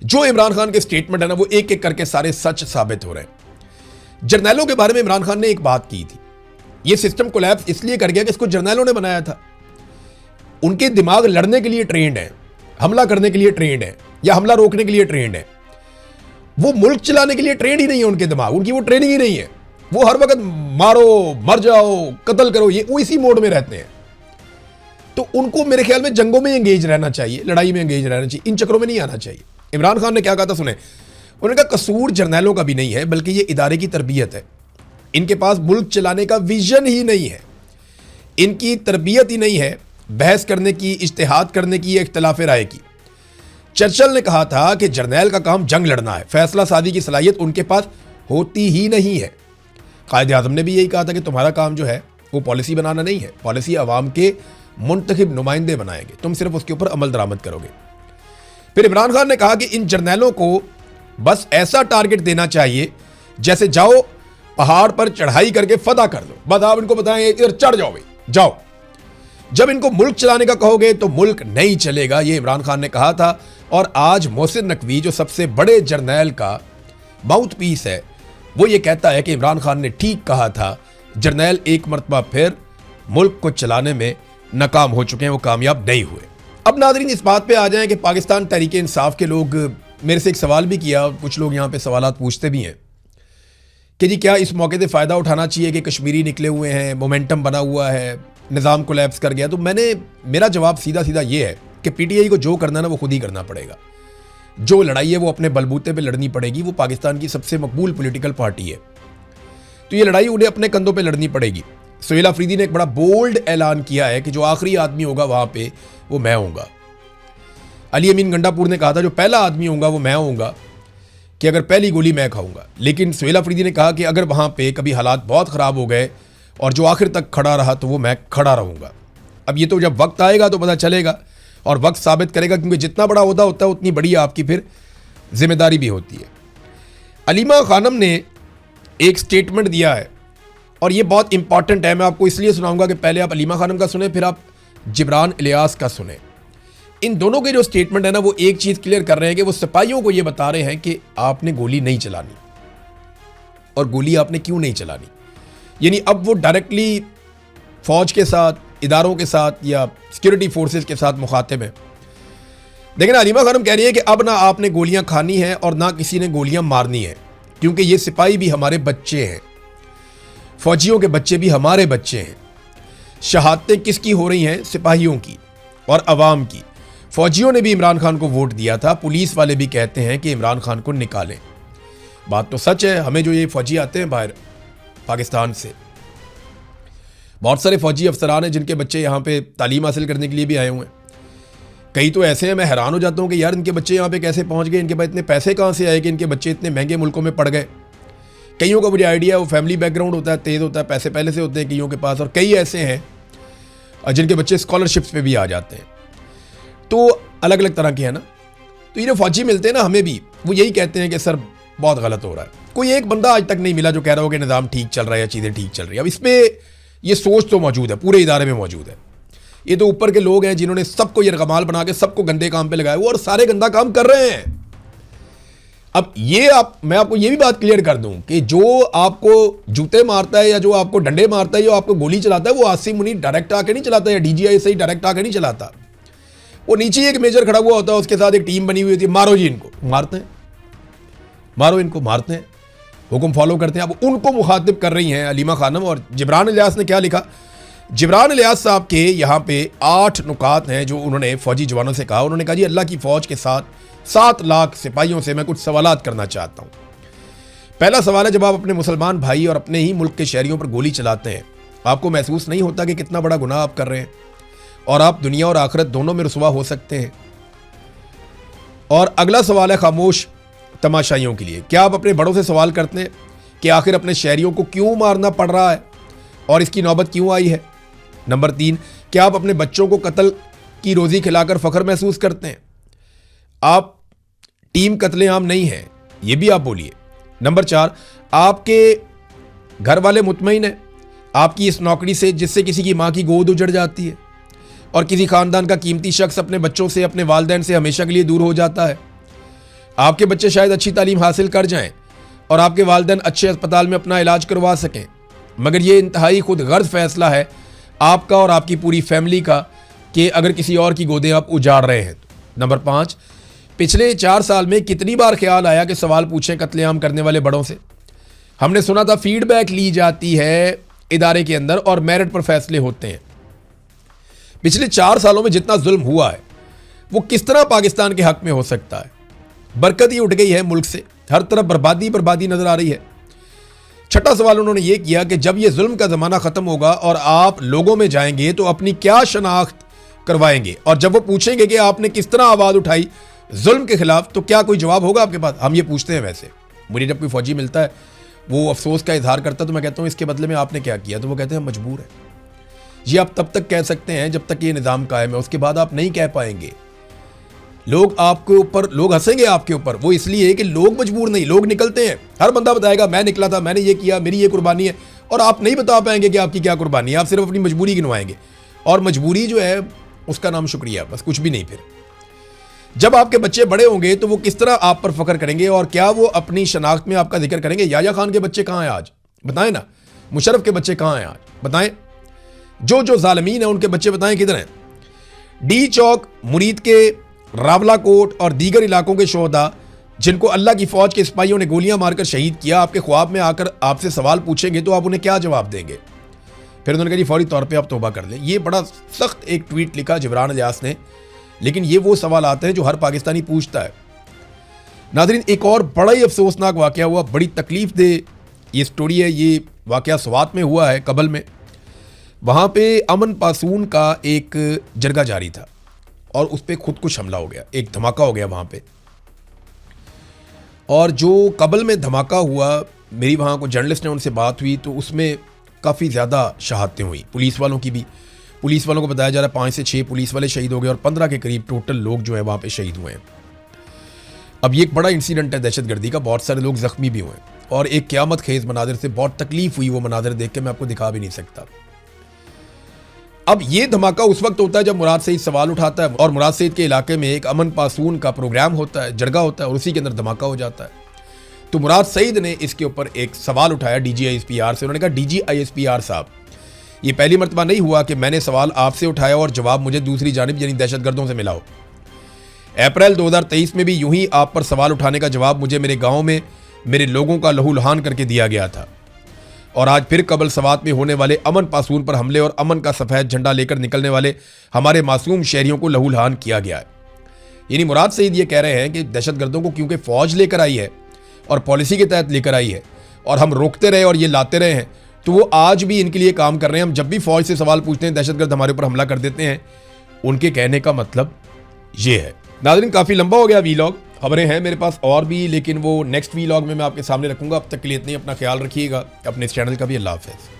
जो इमरान खान के स्टेटमेंट है ना, वो एक एक करके सारे सच साबित हो रहे हैं। जर्नैलों के बारे में इमरान खान ने एक बात की थी, ये सिस्टम कोलैप्स इसलिए कर गया कि इसको जर्नैलों ने बनाया था। उनके दिमाग लड़ने के लिए ट्रेंड है, हमला करने के लिए ट्रेंड है, या हमला रोकने के लिए ट्रेंड है। वो मुल्क चलाने के लिए ट्रेंड ही नहीं है उनके दिमाग, उनकी वो ट्रेनिंग ही नहीं है। वो हर वक्त मारो, मर जाओ, कत्ल करो, ये वो इसी मोड में रहते हैं। तो उनको मेरे ख्याल में जंगों में एंगेज रहना चाहिए, लड़ाई में एंगेज रहना चाहिए, इन चक्रों में नहीं आना चाहिए। इमरान खान ने क्या कहा था सुने, उन्होंने कहा कसूर जर्नैलों का भी नहीं है, बल्कि ये इदारे की तरबियत है। इनके पास मुल्क चलाने का विजन ही नहीं है, इनकी तरबियत ही नहीं है बहस करने की, इज्तिहाद करने की, इख्तिलाफ राय की। चर्चिल ने कहा था कि जर्नैल का काम जंग लड़ना है, फैसला सादी की सलाहियत उनके पास होती ही नहीं है। कायद आज़म ने भी यही कहा था कि तुम्हारा काम जो है वो पॉलिसी बनाना नहीं है, पॉलिसी अवाम के मुंतखब नुमाइंदे बनाएंगे, तुम सिर्फ उसके ऊपर अमल दरामद करोगे। फिर इमरान खान ने कहा कि इन जर्नैलों को बस ऐसा टारगेट देना चाहिए जैसे जाओ पहाड़ पर चढ़ाई करके फतह कर दो, बस आप इनको बताएं इधर चढ़ जाओ भाई, जाओ। जब इनको मुल्क चलाने का कहोगे तो मुल्क नहीं चलेगा, ये इमरान खान ने कहा था। और आज मोहसिन नकवी जो सबसे बड़े जर्नैल का माउथ पीस है, वो ये कहता है कि इमरान खान ने ठीक कहा था, जर्नैल एक मरतबा फिर मुल्क को चलाने में नाकाम हो चुके हैं, वो कामयाब नहीं हुए। अब नाज़रीन इस बात पे आ जाएं कि पाकिस्तान तहरीक इंसाफ के लोग, मेरे से एक सवाल भी किया, कुछ लोग यहाँ पे सवालात पूछते भी हैं कि जी क्या इस मौके से फ़ायदा उठाना चाहिए कि कश्मीरी निकले हुए हैं, मोमेंटम बना हुआ है, निज़ाम कोलैप्स कर गया। तो मेरा जवाब सीधा सीधा ये है कि पीटीआई को जो करना ना वो खुद ही करना पड़ेगा। जो लड़ाई है वो अपने बलबूते पे लड़नी पड़ेगी। वो पाकिस्तान की सबसे मकबूल पॉलिटिकल पार्टी है, तो ये लड़ाई उन्हें अपने कंधों पे लड़नी पड़ेगी। सुहेल अफरीदी ने एक बड़ा बोल्ड ऐलान किया है कि जो आखिरी आदमी होगा वहां पे वो मैं होऊंगा। अली अमीन गंडापुर ने कहा था जो पहला आदमी होगा वो मैं होऊंगा, कि अगर पहली गोली मैं खाऊंगा। लेकिन सुहेल अफरीदी ने कहा कि अगर वहां पे कभी हालात बहुत ख़राब हो गए और जो आखिर तक खड़ा रहा तो वो मैं खड़ा रहूंगा। अब ये तो जब वक्त आएगा तो पता चलेगा, और वक्त साबित करेगा, क्योंकि जितना बड़ा ओहदा होता है उतनी बड़ी आपकी फिर जिम्मेदारी भी होती है। अलीमा खानम ने एक स्टेटमेंट दिया है और ये बहुत इंपॉर्टेंट है। मैं आपको इसलिए सुनाऊंगा कि पहले आप अलीमा खानम का सुने, फिर आप जिब्रान इलियास का सुने। इन दोनों के जो स्टेटमेंट है ना, वो एक चीज़ क्लियर कर रहे हैं कि वो सिपाहियों को ये बता रहे हैं कि आपने गोली नहीं चलानी, और गोली आपने क्यों नहीं चलानी। यानी अब वो डायरेक्टली फौज के साथ, इदारों के साथ या सिक्योरिटी फोर्सेस के साथ मुखातिब है। लेकिन अलीमा खानम कह रही है कि अब ना आपने गोलियां खानी है और ना किसी ने गोलियां मारनी है, क्योंकि ये सिपाही भी हमारे बच्चे हैं, फौजियों के बच्चे भी हमारे बच्चे हैं। शहादतें किसकी हो रही हैं? सिपाहियों की और अवाम की। फौजियों ने भी इमरान खान को वोट दिया था, पुलिस वाले भी कहते हैं कि इमरान खान को निकालें। बात तो सच है। हमें जो ये फौजी आते हैं बाहर पाकिस्तान से, बहुत सारे फौजी अफसरान हैं जिनके बच्चे यहाँ पे तालीम हासिल करने के लिए भी आए हुए हैं। कई तो ऐसे हैं, मैं हैरान हो जाता हूँ कि यार इनके बच्चे यहाँ पे कैसे पहुँच गए, इनके पास इतने पैसे कहाँ से आए कि इनके बच्चे इतने महंगे मुल्कों में पड़ गए। कईयों का मुझे आइडिया है, वो फैमिली बैकग्राउंड होता है, तेज़ होता है, पैसे पहले से होते हैं कईयों के पास, और कई ऐसे हैं जिनके बच्चे स्कॉलरशिप्स पे भी आ जाते हैं। तो अलग अलग तरह के हैं ना। तो ये जो फौजी मिलते हैं ना हमें भी, वो यही कहते हैं कि सर बहुत गलत हो रहा है। कोई एक बंदा आज तक नहीं मिला जो कह रहा हो कि निज़ाम ठीक चल रहा है या चीज़ें ठीक चल रही है। अब इस पर ये सोच तो मौजूद है, पूरे इदारे में मौजूद है। ये तो ऊपर के लोग हैं जिन्होंने सबको यरगमाल बना के सबको गंदे काम पे लगाया हुआ, और सारे गंदा काम कर रहे हैं। अब ये मैं आपको ये भी बात क्लियर कर दूं कि जो आपको जूते मारता है या जो आपको डंडे मारता है या आपको गोली चलाता है, वो आसिम मुनीर डायरेक्ट आके नहीं चलाता, या डीजीआई से ही डायरेक्ट आके नहीं चलाता। वो नीचे एक मेजर खड़ा हुआ होता है, उसके साथ एक टीम बनी हुई होती है, मारो जी इनको, मारते हैं, मारो इनको, मारते हैं, हुक्म फॉलो करते हैं। अब उनको मुखातिब कर रही हैं अलीमा खानम। और जिब्रान इलियास ने क्या लिखा? जिब्रान इलियास साहब के यहाँ पे 8 नुकात हैं जो उन्होंने फौजी जवानों से कहा। उन्होंने कहा जी अल्लाह की फ़ौज के साथ 7 लाख सिपाहियों से मैं कुछ सवालात करना चाहता हूँ। पहला सवाल है, जब आप अपने मुसलमान भाई और अपने ही मुल्क के शहरियों पर गोली चलाते हैं, आपको महसूस नहीं होता कि कितना बड़ा गुनाह आप कर रहे हैं और आप दुनिया और आखिरत दोनों में रुसवा हो सकते हैं? और अगला सवाल है खामोश तमाशाइयों के लिए, क्या आप अपने बड़ों से सवाल करते हैं कि आखिर अपने शहरियों को क्यों मारना पड़ रहा है और इसकी नौबत क्यों आई है? नंबर 3, क्या आप अपने बच्चों को कत्ल की रोज़ी खिलाकर फ़ख्र महसूस करते हैं? आप टीम कत्लेआम नहीं है, ये भी आप बोलिए। नंबर 4, आपके घर वाले मुतमईन हैं आपकी इस नौकरी से जिससे किसी की माँ की गोद उजड़ जाती है और किसी ख़ानदान का कीमती शख्स अपने बच्चों से, अपने वालिदैन से हमेशा के लिए दूर हो जाता है? आपके बच्चे शायद अच्छी तालीम हासिल कर जाएं और आपके वालिदैन अच्छे अस्पताल में अपना इलाज करवा सकें, मगर ये इंतहाई खुद गर्ज फैसला है आपका और आपकी पूरी फैमिली का कि अगर किसी और की गोदें आप उजाड़ रहे हैं। नंबर 5, पिछले 4 साल में कितनी बार ख्याल आया कि सवाल पूछें कत्लेआम करने वाले बड़ों से? हमने सुना था फीडबैक ली जाती है इदारे के अंदर और मेरिट पर फैसले होते हैं। पिछले 4 सालों में जितना जुल्म हुआ है वो किस तरह पाकिस्तान के हक में हो सकता है? बरकत ही उठ गई है मुल्क से, हर तरफ बर्बादी बर्बादी नजर आ रही है। छठा सवाल उन्होंने ये किया कि जब ये जुल्म का ज़माना ख़त्म होगा और आप लोगों में जाएंगे तो अपनी क्या शनाख्त करवाएंगे, और जब वो पूछेंगे कि आपने किस तरह आवाज़ उठाई जुल्म के खिलाफ तो क्या कोई जवाब होगा आपके पास? हम ये पूछते हैं। वैसे मुझे जब कोई फौजी मिलता है वो अफसोस का इजहार करता है तो मैं कहता हूँ इसके बदले में आपने क्या किया, तो वो कहते हैं मजबूर है। ये आप तब तक कह सकते हैं जब तक ये निज़ाम कायम है, उसके बाद आप नहीं कह पाएंगे। लोग आपके ऊपर, लोग हंसेंगे आपके ऊपर, वो इसलिए कि लोग मजबूर नहीं, लोग निकलते हैं। हर बंदा बताएगा मैं निकला था, मैंने ये किया, मेरी ये कुर्बानी है, और आप नहीं बता पाएंगे कि आपकी क्या कुर्बानी है। आप सिर्फ अपनी मजबूरी गिनवाएंगे, और मजबूरी जो है उसका नाम शुक्रिया, बस कुछ भी नहीं। फिर जब आपके बच्चे बड़े होंगे तो वो किस तरह आप पर फख्र करेंगे और क्या वो अपनी शनाख्त में आपका जिक्र करेंगे? याया खान के बच्चे कहाँ हैं आज, बताएं ना। मुशर्रफ के बच्चे कहाँ हैं आज, बताएं। जो ज़ालिमीन है उनके बच्चे बताएं किधर हैं। डी चौक, मुरीद के रावला कोट और दीगर इलाकों के शोहदा जिनको अल्लाह की फौज के सिपाहियों ने गोलियां मारकर शहीद किया, आपके ख्वाब में आकर आपसे सवाल पूछेंगे तो आप उन्हें क्या जवाब देंगे? फिर उन्होंने कहा जी फौरी तौर पे आप तौबा कर लें। ये बड़ा सख्त एक ट्वीट लिखा जिब्रान इलियास ने, लेकिन ये वो सवाल आते हैं जो हर पाकिस्तानी पूछता है। नाज़रीन, एक और बड़ा ही अफसोसनाक वाक़या हुआ, बड़ी तकलीफ दे ये स्टोरी है। ये वाक़या स्वात में हुआ है, कबल में। वहाँ पे अमन पासून का एक जरगा जारी था और उस पर खुदकुश हमला हो गया, एक धमाका हो गया वहाँ पे। और जो कबल में धमाका हुआ, मेरी वहाँ को जर्नलिस्ट ने उनसे बात हुई तो उसमें काफ़ी ज़्यादा शहादतें हुई, पुलिस वालों की भी। पुलिस वालों को बताया जा रहा है 5 से 6 पुलिस वाले शहीद हो गए और 15 के करीब टोटल लोग जो है वहाँ पे शहीद हुए हैं। अब ये एक बड़ा इंसिडेंट है दहशतगर्दी का, बहुत सारे लोग ज़ख्मी भी हुए और एक क़यामत खेज़ मनाजिर से बहुत तकलीफ हुई। वो मनाजिर देख के मैं आपको दिखा भी नहीं सकता। अब ये धमाका उस वक्त होता है जब मुराद सईद सवाल उठाता है और मुराद सईद के इलाके में एक अमन पासून का प्रोग्राम होता है, जरगा होता है, और उसी के अंदर धमाका हो जाता है। तो मुराद सईद ने इसके ऊपर एक सवाल उठाया DGISPR से। उन्होंने कहा DGISPR साहब, ये पहली मरतबा नहीं हुआ कि मैंने सवाल आपसे उठाया और जवाब मुझे दूसरी जानिब यानी दहशतगर्दों से मिला हो। अप्रैल 2023 में भी यूं ही आप पर सवाल उठाने का जवाब मुझे मेरे गाँव में मेरे लोगों का लहूलुहान करके दिया गया था, और आज फिर कबल सवात में होने वाले अमन पासून पर हमले और अमन का सफ़ेद झंडा लेकर निकलने वाले हमारे मासूम शहरियों को लहूलुहान किया गया है। यानी मुराद सईद ये कह रहे हैं कि दहशतगर्दों को क्योंकि फ़ौज लेकर आई है और पॉलिसी के तहत लेकर आई है और हम रोकते रहे और ये लाते रहे हैं, तो वो आज भी इनके लिए काम कर रहे हैं। हम जब भी फ़ौज से सवाल पूछते हैं दहशतगर्द हमारे ऊपर हमला कर देते हैं। उनके कहने का मतलब ये है। नाज़रीन, काफ़ी लंबा हो गया वीलॉग, खबरें हैं मेरे पास और भी, लेकिन वो नेक्स्ट वीलॉग में मैं आपके सामने रखूंगा। अब तक के लिए इतनी, अपना ख्याल रखिएगा, अपने इस चैनल का भी। अल्लाह हाफ़िज़।